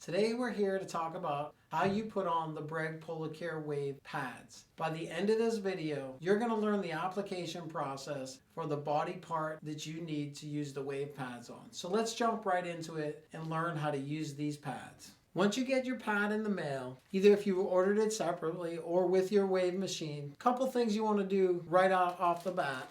Today we're here to talk about how you put on the Breg Polar Wave pads. By the end of this video, you're going to learn the application process for the body part that you need to use the wave pads on. So let's jump right into it and learn how to use these pads. Once you get your pad in the mail, either if you ordered it separately or with your wave machine, a couple things you want to do right off the bat.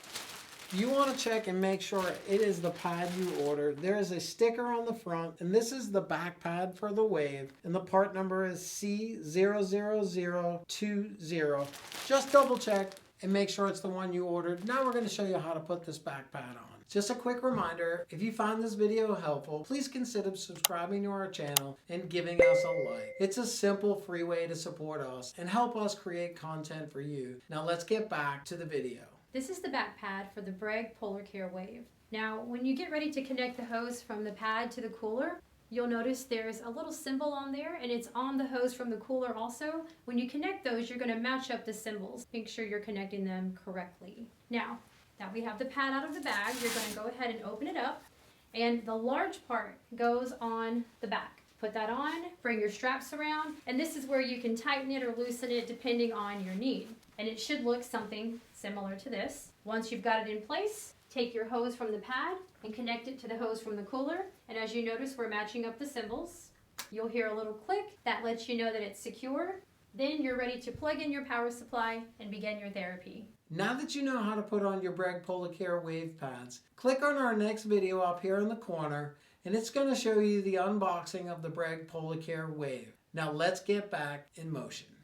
You want to check and make sure it is the pad you ordered. There is a sticker on the front, and this is the back pad for the wave, and the part number is C00020. Just double check and make sure it's the one you ordered. Now we're going to show you how to put this back pad on. Just a quick reminder, if you find this video helpful, please consider subscribing to our channel and giving us a like. It's a simple, free way to support us and help us create content for you. Now let's get back to the video. This is the back pad for the Breg Polar Wave. Now, when you get ready to connect the hose from the pad to the cooler, you'll notice there's a little symbol on there, and it's on the hose from the cooler also. When you connect those, you're going to match up the symbols. Make sure you're connecting them correctly. Now that we have the pad out of the bag, you're going to go ahead and open it up, and the large part goes on the back. Put that on, bring your straps around, and this is where you can tighten it or loosen it depending on your need. And it should look something similar to this. Once you've got it in place, take your hose from the pad and connect it to the hose from the cooler. And as you notice, we're matching up the symbols. You'll hear a little click that lets you know that it's secure. Then you're ready to plug in your power supply and begin your therapy. Now that you know how to put on your Breg Polar Wave pads, click on our next video up here in the corner, and it's going to show you the unboxing of the Breg Polar Wave. Now let's get back in motion.